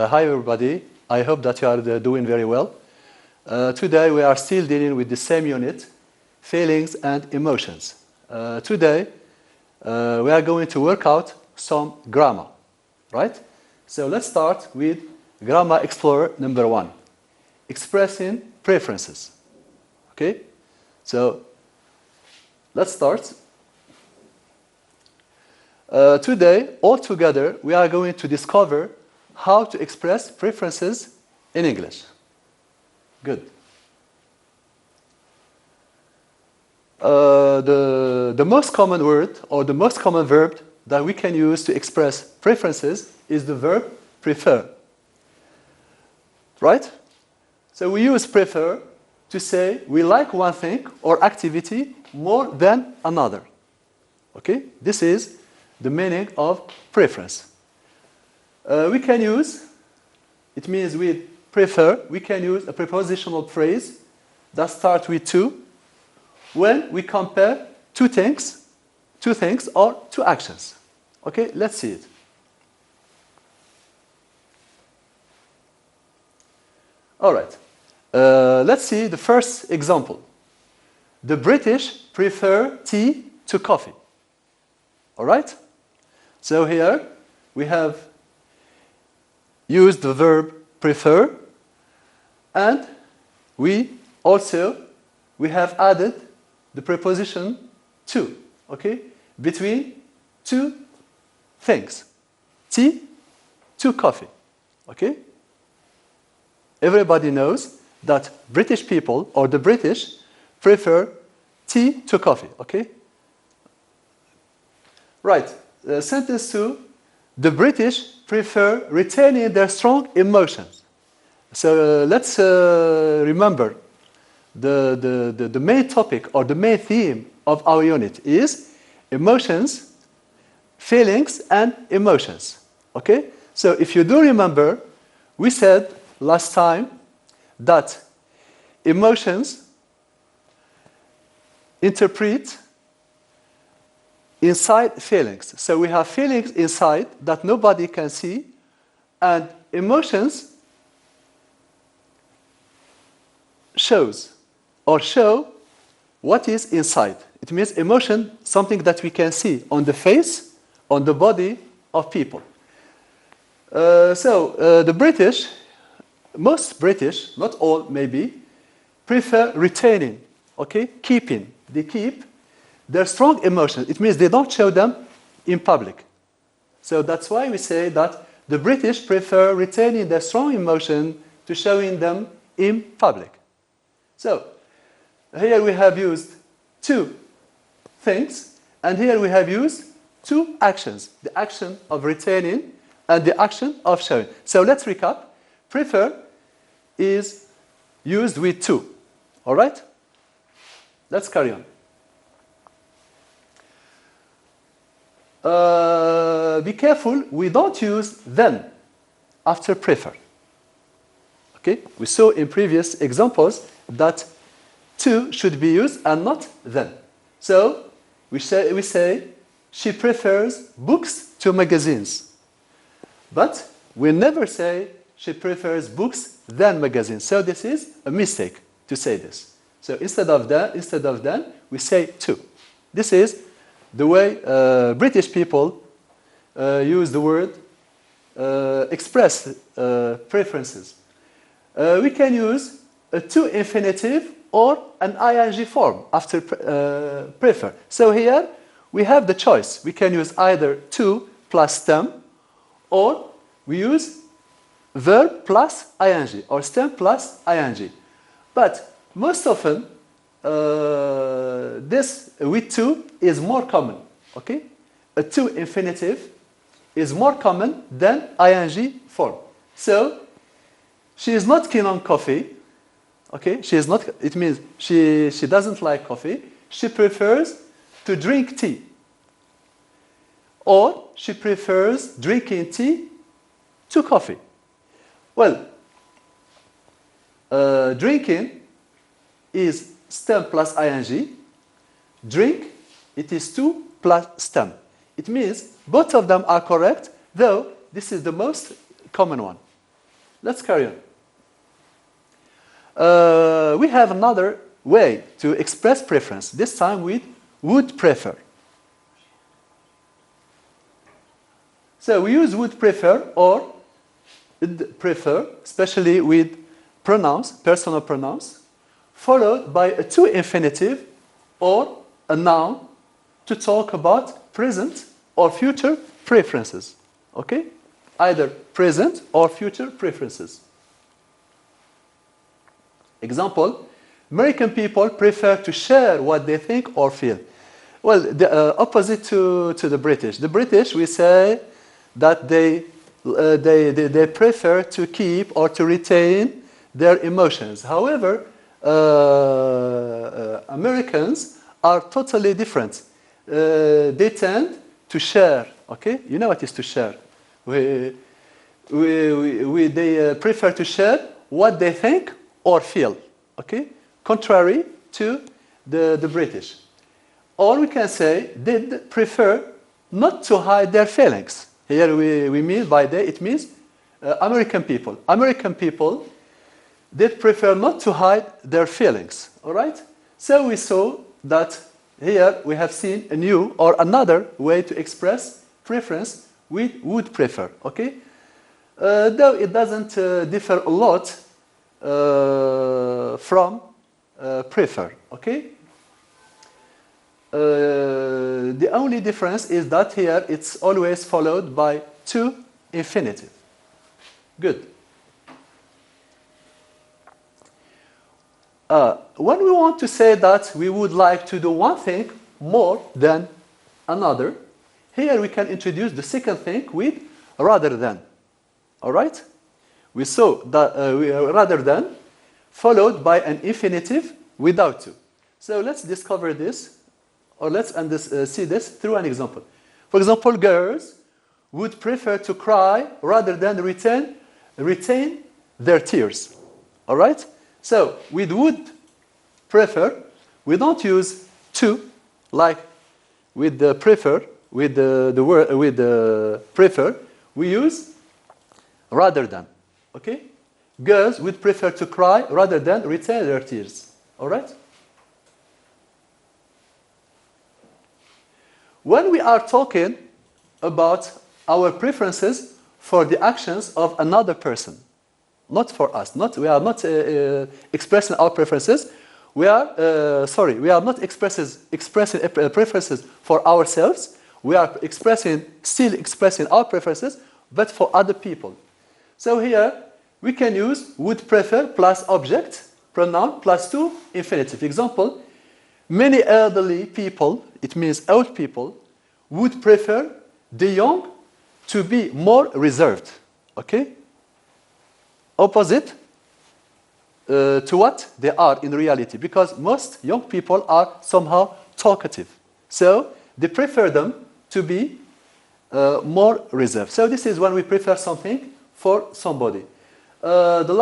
Hi everybody, I hope that you are doing very well. Today we are still dealing with the same unit, feelings and emotions. Today we are going to work out some grammar, right? So let's start with Grammar Explorer number 1, expressing preferences. Okay, so let's start. Today, all together, we are going to discover how to express preferences in English. Good. The most common word or the most common verb that we can use to express preferences is the verb prefer. Right? So we use prefer to say we like one thing or activity more than another. Okay? This is the meaning of preference. We can use, it means with prefer, we can use a prepositional phrase that starts with to when we compare two things or two actions. Okay, let's see it. All right, let's see the first example. The British prefer tea to coffee. All right? So here we have used the verb prefer, and we have added the preposition to, okay, between two things, tea to coffee, okay? Everybody knows that British people or the British prefer tea to coffee, okay? Right. Sentence 2, the British prefer retaining their strong emotions. So let's remember the main topic or the main theme of our unit is emotions, feelings, and emotions. Okay? So if you do remember, we said last time that emotions interpret inside feelings. So we have feelings inside that nobody can see, and emotions show what is inside. It means emotion, something that we can see on the face, on the body of people. The British, most British, not all maybe, prefer retaining, okay, keeping. They keep their strong emotions. It means they don't show them in public. So that's why we say that the British prefer retaining their strong emotion to showing them in public. So here we have used two things, and here we have used two actions, the action of retaining and the action of showing. So let's recap. Prefer is used with to. All right? Let's carry on. Be careful, we don't use then after prefer. Okay? We saw in previous examples that to should be used and not then. So we say she prefers books to magazines. But we never say she prefers books than magazines. So this is a mistake to say this. So instead of then, we say to. This is the way British people use the word express preferences. We can use a to infinitive or an ing form after prefer. So here we have the choice. We can use either to plus stem, or we use verb plus ing or stem plus ing. But most often this with to is more common. Okay? A to infinitive is more common than ing form. So she is not keen on coffee. Okay? She is not, it means she doesn't like coffee. She prefers to drink tea. Or she prefers drinking tea to coffee. Well, drinking is stem plus ing. Drink, it is to plus stem. It means both of them are correct, though this is the most common one. Let's carry on. We have another way to express preference, this time with would prefer. So we use would prefer or would prefer, especially with pronouns, personal pronouns, followed by a to infinitive or a noun to talk about present or future preferences. Okay? Either present or future preferences. Example, American people prefer to share what they think or feel. Well, the opposite to the British. The British, we say that they prefer to keep or to retain their emotions. However, Americans are totally different. They tend to share. Okay, you know what is to share. They prefer to share what they think or feel. Okay, contrary to the British. Or we can say they prefer not to hide their feelings. Here we mean by they, it means American people. American people, they prefer not to hide their feelings. All right? So we saw that here we have seen a new or another way to express preference with would prefer. Okay? Though it doesn't differ a lot from prefer. Okay? The only difference is that here it's always followed by to infinitive. Good. When we want to say that we would like to do one thing more than another, here we can introduce the second thing with rather than. All right? We saw that rather than followed by an infinitive without to. So let's discover this, or let's see this through an example. For example, girls would prefer to cry rather than retain their tears. All right? So with would prefer, we don't use to like with the prefer, with the word with the prefer, we use rather than. Okay? Girls would prefer to cry rather than retain their tears. All right? When we are talking about our preferences for the actions of another person, not for us, we are not expressing our preferences. We are not expressing preferences for ourselves. We are still expressing our preferences, but for other people. So here we can use would prefer plus object, pronoun plus to infinitive. Example, many elderly people, it means old people, would prefer the young to be more reserved. Okay? Opposite to what they are in reality, because most young people are somehow talkative. So they prefer them to be more reserved. So this is when we prefer something for somebody. The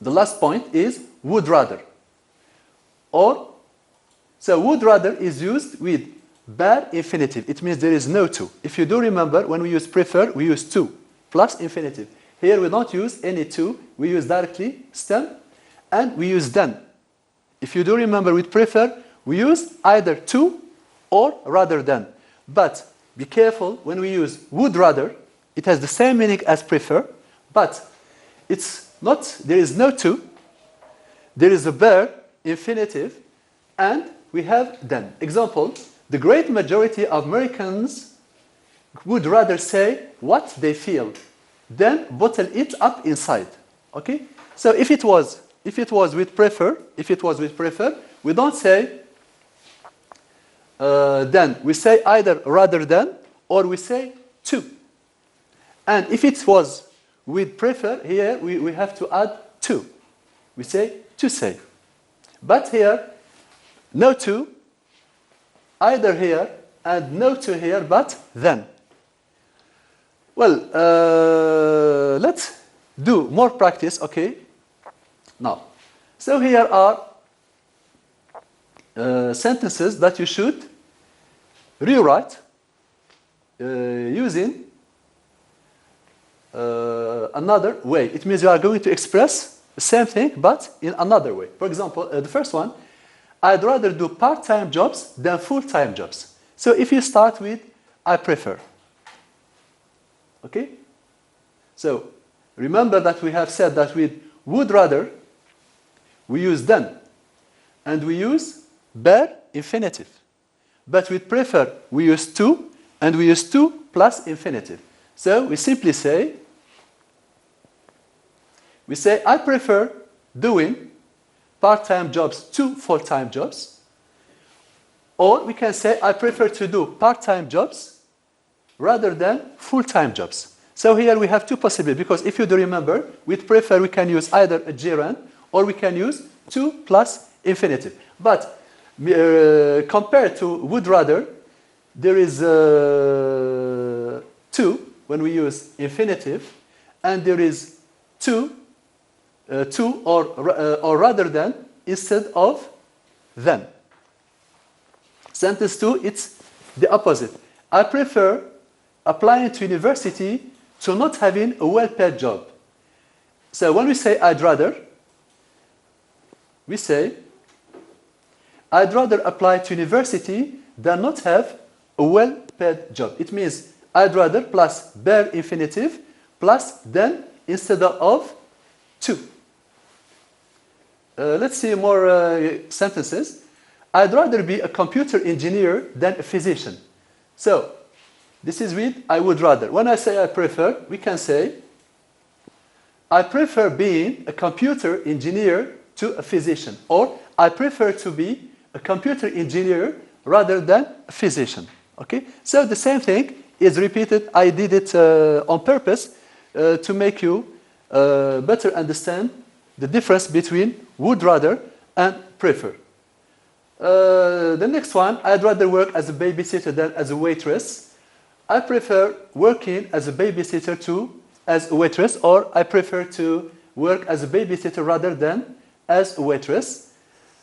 last point is would rather. So would rather is used with bare infinitive. It means there is no to. If you do remember, when we use prefer, we use to plus infinitive. Here we don't use any to. We use directly stem, and we use then. If you do remember with prefer, we use either to or rather than. But be careful when we use would rather. It has the same meaning as prefer, but it's not. There is no to. There is a bare infinitive, and we have then. Example, the great majority of Americans would rather say what they feel than bottle it up inside. Okay? So if it was with prefer, we don't say then. We say either rather than or we say to. And if it was with prefer, here we have to add to. We say to say. But here, no to, either here, and no to here, but then. Well, let's do more practice, okay? Now, so here are sentences that you should rewrite using another way. It means you are going to express the same thing, but in another way. For example, the first one, I'd rather do part-time jobs than full-time jobs. So if you start with, I prefer. Okay? So remember that we have said that with would rather, we use then, and we use bare infinitive. But with prefer, we use to, and we use to plus infinitive. So we simply say, I prefer doing part-time jobs to full-time jobs. Or we can say, I prefer to do part-time jobs rather than full-time jobs. So here we have two possibilities, because if you do remember, with prefer we can use either a gerund or we can use to plus infinitive. But compared to would rather, there is to when we use infinitive, and there is to or rather than instead of than. Sentence 2, it's the opposite. I prefer applying to university to not having a well-paid job. So when we say I'd rather, we say I'd rather apply to university than not have a well-paid job. It means I'd rather plus bare infinitive plus than instead of to. Let's see more sentences. I'd rather be a computer engineer than a physician. So this is with I would rather. When I say I prefer, we can say I prefer being a computer engineer to a physician, or I prefer to be a computer engineer rather than a physician. Okay? So the same thing is repeated. I did it on purpose to make you better understand the difference between would rather and prefer. The next one, I'd rather work as a babysitter than as a waitress. I prefer working as a babysitter to as a waitress, or I prefer to work as a babysitter rather than as a waitress.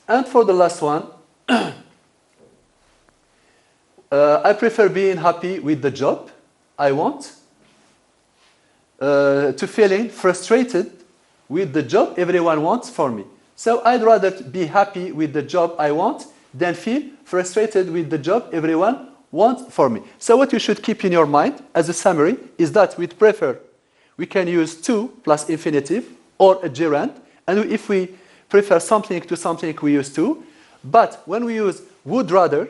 And for the last one, I prefer being happy with the job I want to feeling frustrated with the job everyone wants for me. So I'd rather be happy with the job I want than feel frustrated with the job everyone wants for me. So what you should keep in your mind as a summary is that with prefer, we can use to plus infinitive or a gerund. And if we prefer something to something, we use to. But when we use would rather,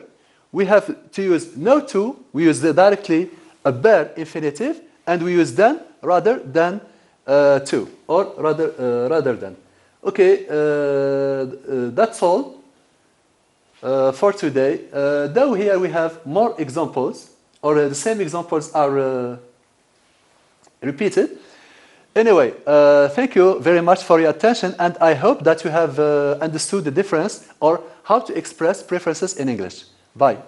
we have to use no to. We use directly a bare infinitive, and we use then rather than to, or rather than. Okay, that's all for today. Though here we have more examples, or the same examples are repeated. Anyway, thank you very much for your attention, and I hope that you have understood the difference or how to express preferences in English. Bye.